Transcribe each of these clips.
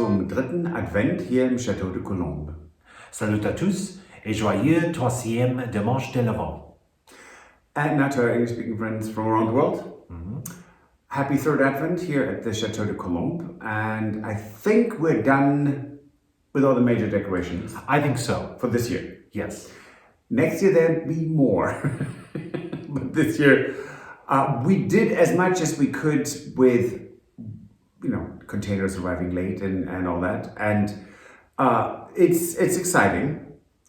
zum dritten Advent hier im Château de Colombe. Salut à tous et joyeux troisième dimanche de l'Avent. And now to our English-speaking friends from around the world. Happy third Advent here at the Château de Colombe. And I think we're done with all the major decorations. I think so. For this year. Yes. Next year there'll be more. But this year we did as much as we could with, containers arriving late and all that. And it's exciting.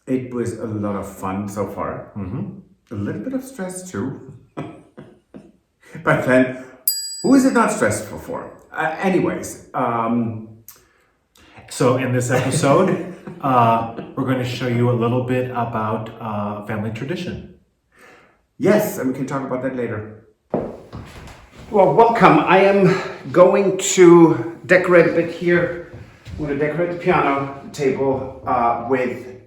It was a lot of fun so far. A little bit of stress too. But then, who is it not stressful for? Anyways. So in this episode, we're going to show you a little bit about family tradition. Yes, and we can talk about that later. Well, welcome. I am going to decorate a bit here. I'm going to decorate the piano table with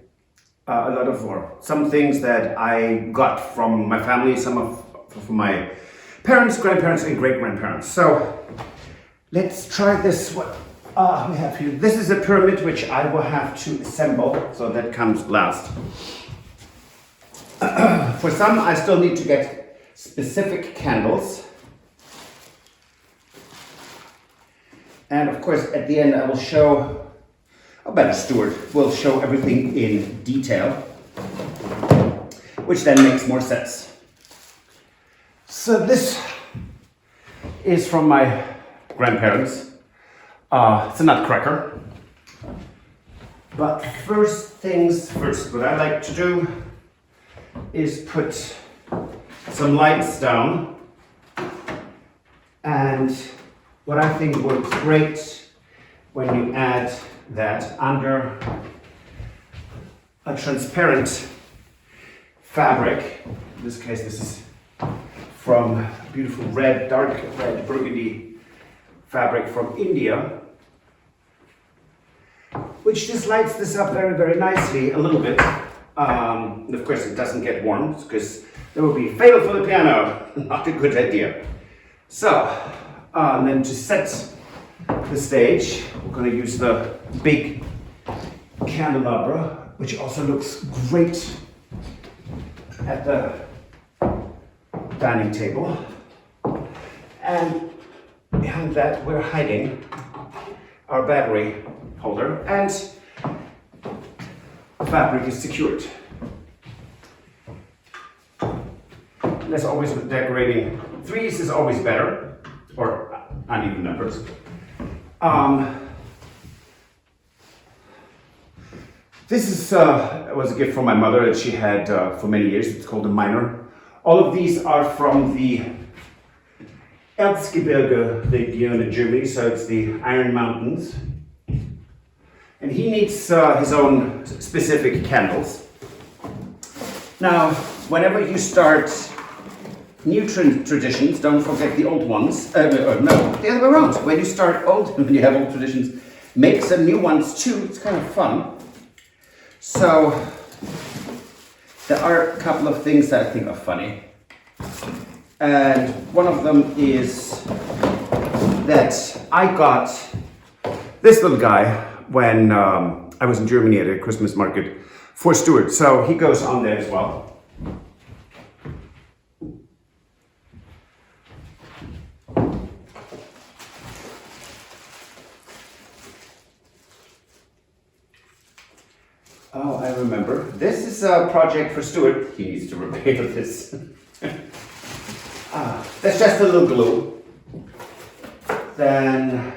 a lot of some things that I got from my family, from my parents, grandparents, and great-grandparents. So let's try this. What we have here. This is a pyramid which I will have to assemble, so that comes last. For some, I still need to get specific candles. And of course, at the end, I will show, Stuart will show everything in detail, which then makes more sense. So this is from my grandparents. It's a nutcracker. But first things first, what I like to do is put some lights down. And what I think works great when you add that under a transparent fabric. In this case, this is from beautiful dark red burgundy fabric from India, which just lights this up very, very nicely a little bit. And of course, it doesn't get warm because that would be fatal for the piano. Not a good idea. So, and then to set the stage, we're going to use the big candelabra, which also looks great at the dining table. And behind that, we're hiding our battery holder, and the fabric is secured. And as always with decorating, threes is always better, or uneven numbers. This was a gift from my mother that she had for many years. It's called a minor. All of these are from the Erzgebirge region in Germany, so it's the Iron Mountains. And he needs his own specific candles. Now, whenever you start new traditions, don't forget the old ones. No, the other way around. When you have old traditions, make some new ones too. It's kind of fun. So, there are a couple of things that I think are funny. And one of them is that I got this little guy when I was in Germany at a Christmas market for Stuart. So he goes on there as well. Oh, I remember. This is a project for Stuart. He needs to repair this. That's just a little glue. Then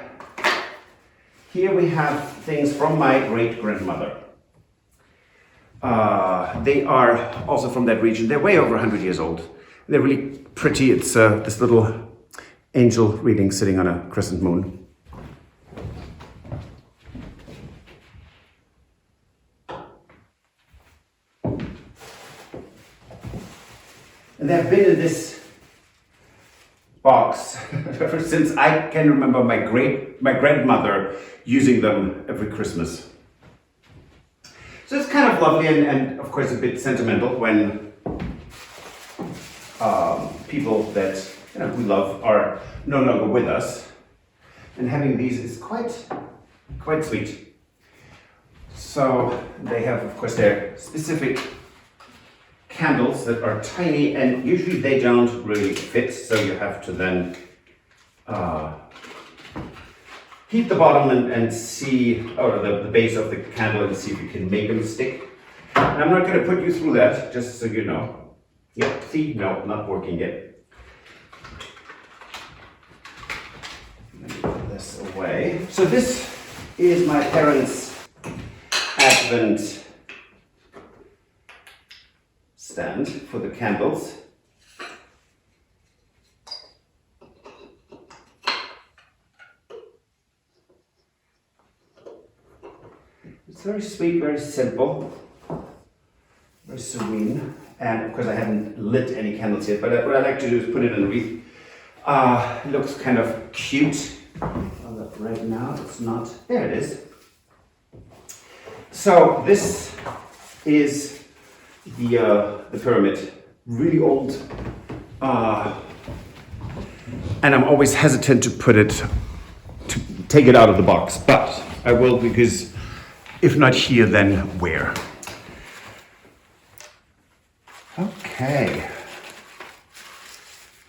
here we have things from my great-grandmother. They are also from that region. They're way over 100 years old. They're really pretty. It's this little angel reading sitting on a crescent moon. And they've been in this box ever since I can remember my grandmother using them every Christmas. So it's kind of lovely and of course a bit sentimental when people that we love are no longer with us. And having these is quite quite sweet. So they have, of course, their specific candles that are tiny, and usually they don't really fit, so you have to then heat the bottom and see, or the base of the candle, and see if you can make them stick. And I'm not going to put you through that, just so you know. Yeah, see, no, not working yet. Let me put this away. So this is my parents' Advent stand for the candles. It's very sweet, very simple, very serene, and of course I haven't lit any candles yet, but what I like to do is put it in a wreath. It looks kind of cute. Although right now it's not. There it is. So this is the pyramid, really old, and I'm always hesitant to take it out of the box, but I will, because if not here, then where? Okay.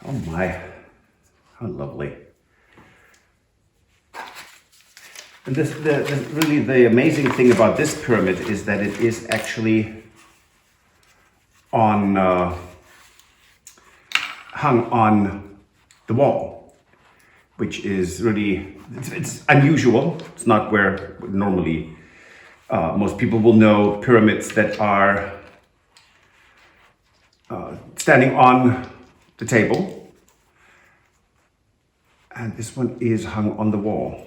Oh my, how lovely. And really the amazing thing about this pyramid is that it is actually hung on the wall, which is really, it's unusual. It's not where normally most people will know pyramids that are standing on the table, and this one is hung on the wall.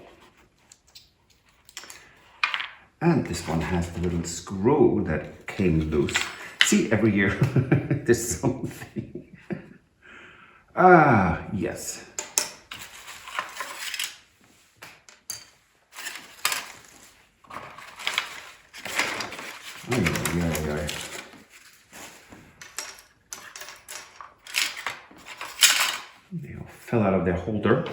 And this one has the little screw that came loose. See, every year there's something. Yes. Ay. They all fell out of their holder.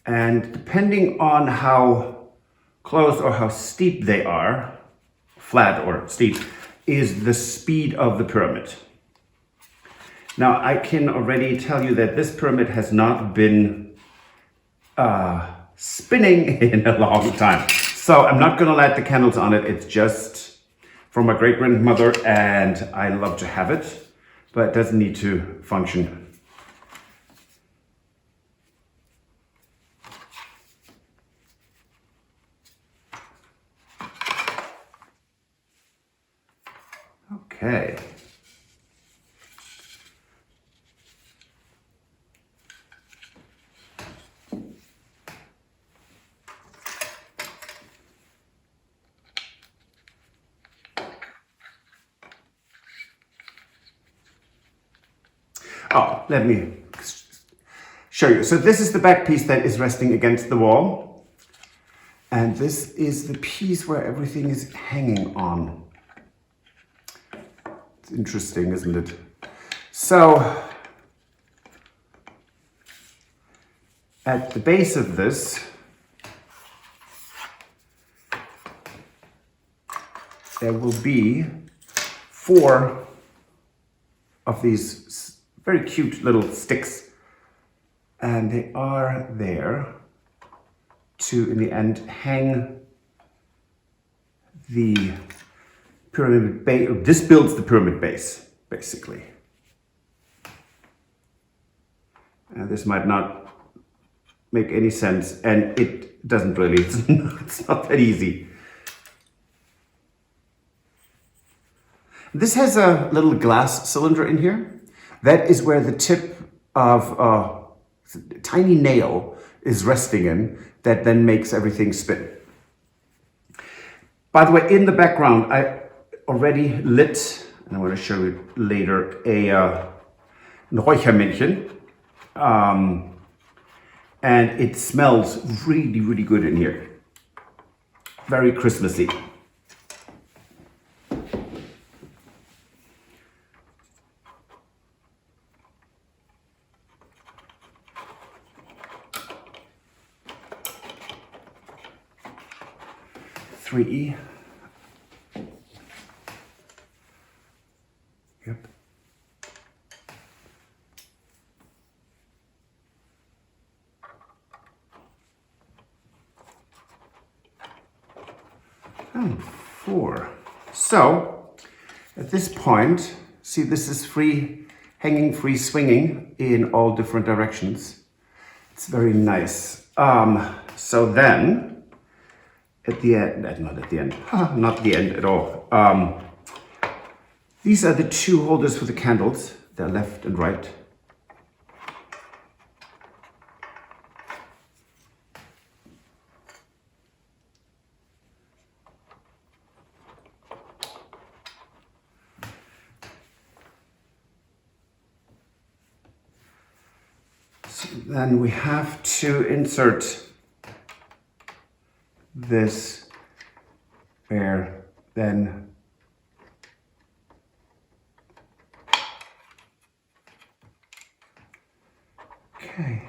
And depending on how close or how steep they are, flat or steep, is the speed of the pyramid. Now I can already tell you that this pyramid has not been spinning in a long time. So I'm not gonna light the candles on it. It's just from my great-grandmother, and I love to have it, but it doesn't need to function. Okay. Oh, let me show you. So this is the back piece that is resting against the wall. And this is the piece where everything is hanging on. It's interesting, isn't it? So at the base of this, there will be 4 of these very cute little sticks, and they are there to, in the end, hang the pyramid base. This builds the pyramid base, basically. And this might not make any sense, and it doesn't really. It's not that easy. This has a little glass cylinder in here. That is where the tip of a tiny nail is resting in, that then makes everything spin. By the way, in the background, I already lit, and I'm going to show you later, ein Räuchermännchen. And it smells really, really good in here. Very Christmassy. 3. Yep. And 4. So, at this point, see, this is free, hanging, free swinging in all different directions. It's very nice. So then, at the end, not at the end, not the end at all. These are the 2 holders for the candles. They're left and right. So then we have to insert this where then okay.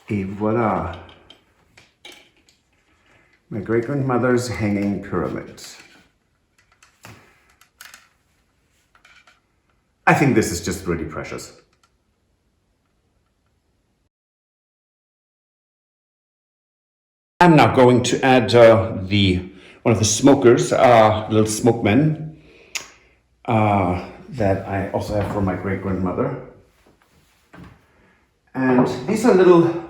Et voila. My great-grandmother's hanging pyramid. I think this is just really precious. I'm now going to add one of the smokers, little smokemen, that I also have from my great-grandmother. And these are little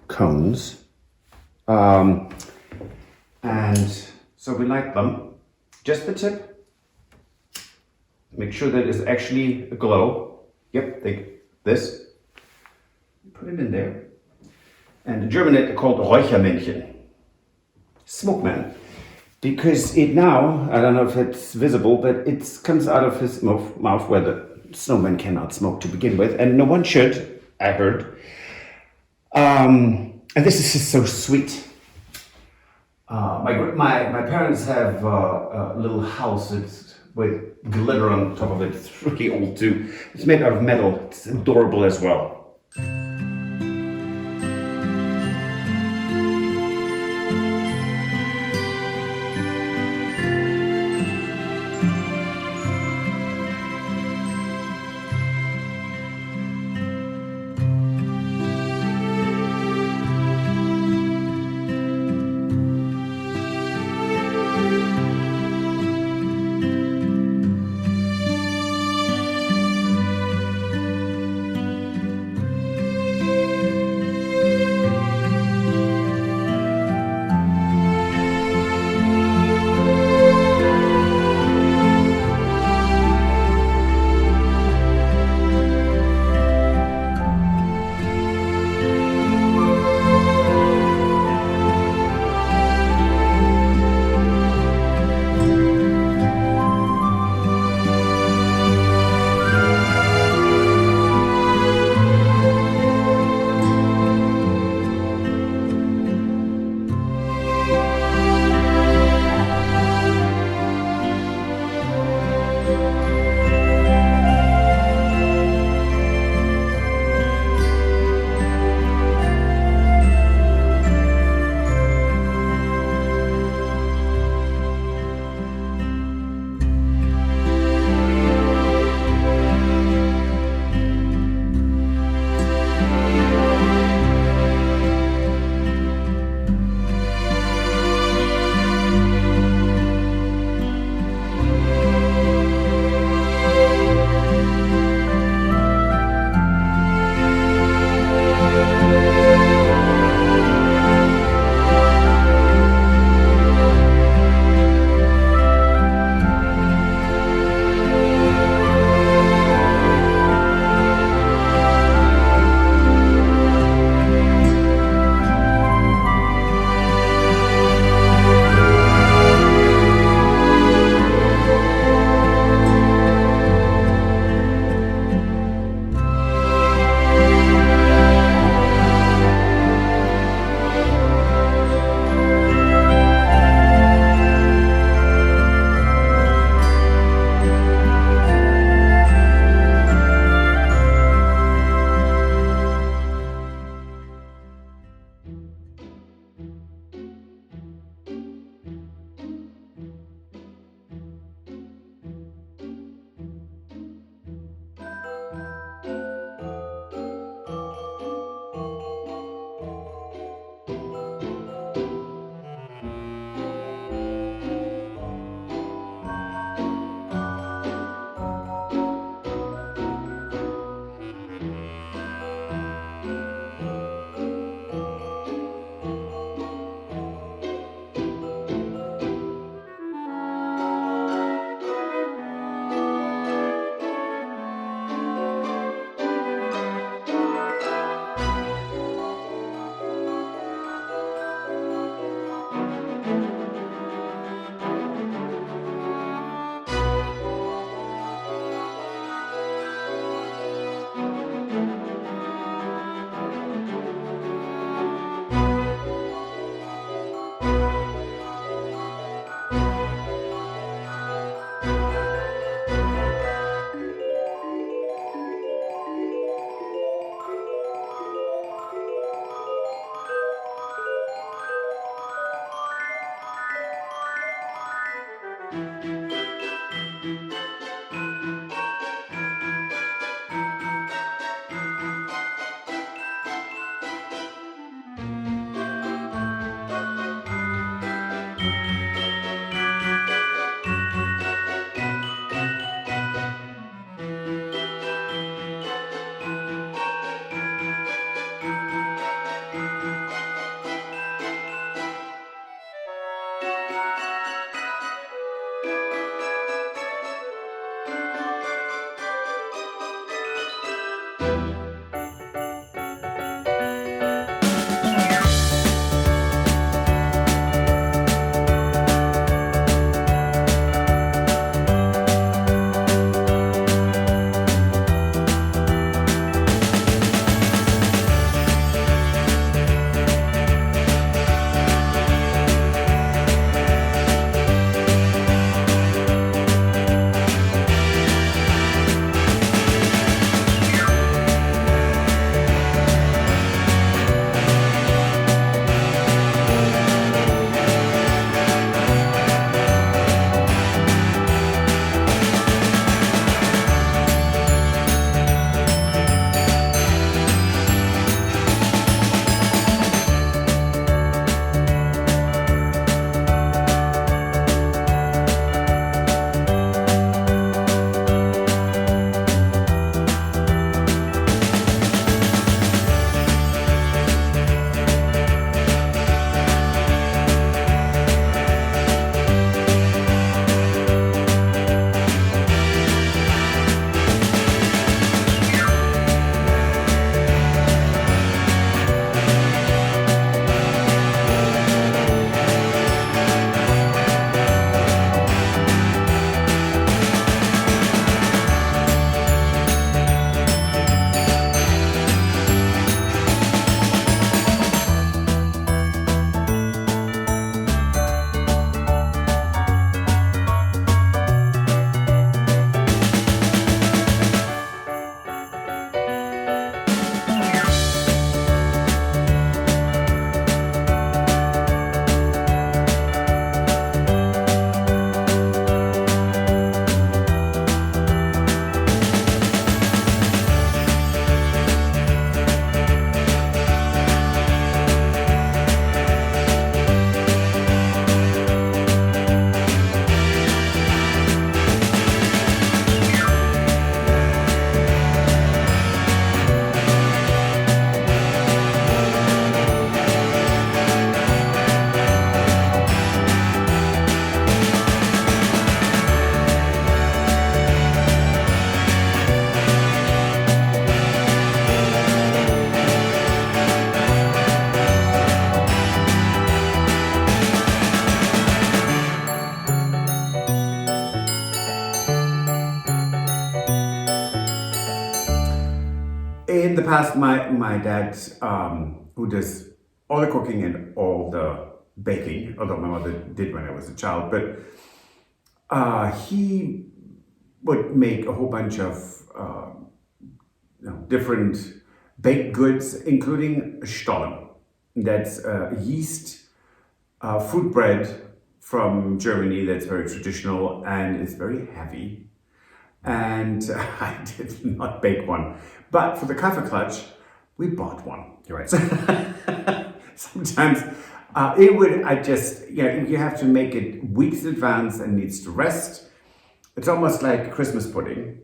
cones. And so we light them. Just the tip. Make sure that it's actually a glow. Yep, take this. Put it in there. And in German it's called Räuchermännchen. Smokeman. Because it now, I don't know if it's visible, but it comes out of his mouth where the snowman cannot smoke to begin with. And no one should, I heard. And this is just so sweet. My parents have a little house with glitter on top of it. It's really old too. It's made out of metal. It's adorable as well. In the past, my dad, who does all the cooking and all the baking, although my mother did when I was a child, but he would make a whole bunch of different baked goods, including Stollen. That's yeast fruit bread from Germany that's very traditional and it's very heavy. And I did not bake one. But for the Kaffeeklatsch, we bought one. You're right. Sometimes you have to make it weeks in advance and needs to rest. It's almost like Christmas pudding.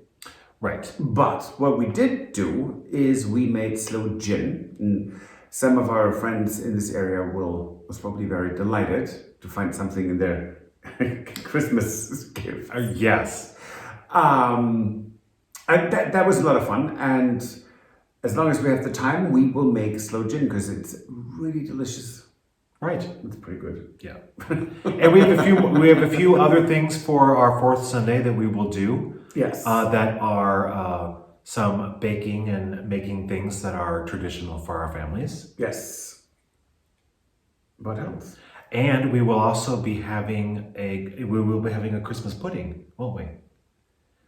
Right. But what we did do is we made sloe gin. And some of our friends in this area was probably very delighted to find something in their Christmas gift. Yes. And that was a lot of fun. And as long as we have the time, we will make sloe gin because it's really delicious. Right. It's pretty good. Yeah. And we have a few other things for our fourth Sunday that we will do. Yes. That are some baking and making things that are traditional for our families. Yes. What else? And we will also be having a Christmas pudding, won't we?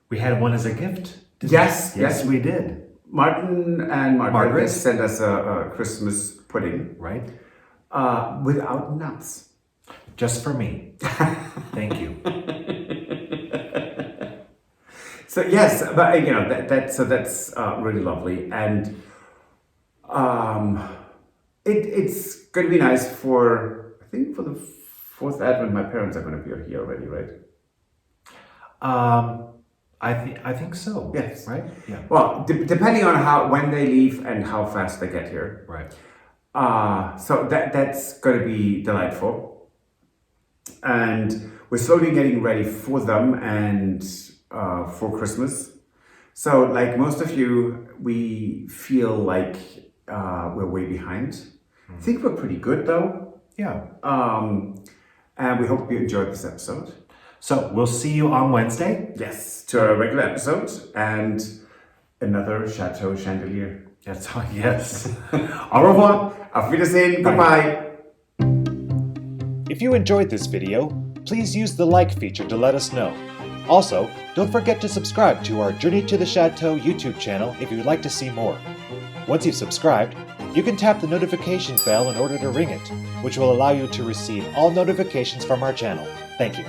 We had one as a gift. Yes, we did. Martin and Margaret sent us a Christmas pudding. Right. Without nuts. Just for me. Thank you. So yes, but that's really lovely, and it's going to be nice for the fourth Advent. My parents are going to be here already, right? I think so. Yes. Right. Yeah. Well, depending on when they leave and how fast they get here. Right. So that's going to be delightful, and we're slowly getting ready for them and for Christmas. So, like most of you, we feel like we're way behind. I think we're pretty good though. Yeah. And we hope you enjoyed this episode. So we'll see you on Wednesday. Yes, to a regular episode and another Chateau chandelier. That's all, yes. Au revoir, auf Wiedersehen, goodbye. If you enjoyed this video, please use the like feature to let us know. Also, don't forget to subscribe to our Journey to the Chateau YouTube channel if you'd like to see more. Once you've subscribed, you can tap the notification bell in order to ring it, which will allow you to receive all notifications from our channel. Thank you.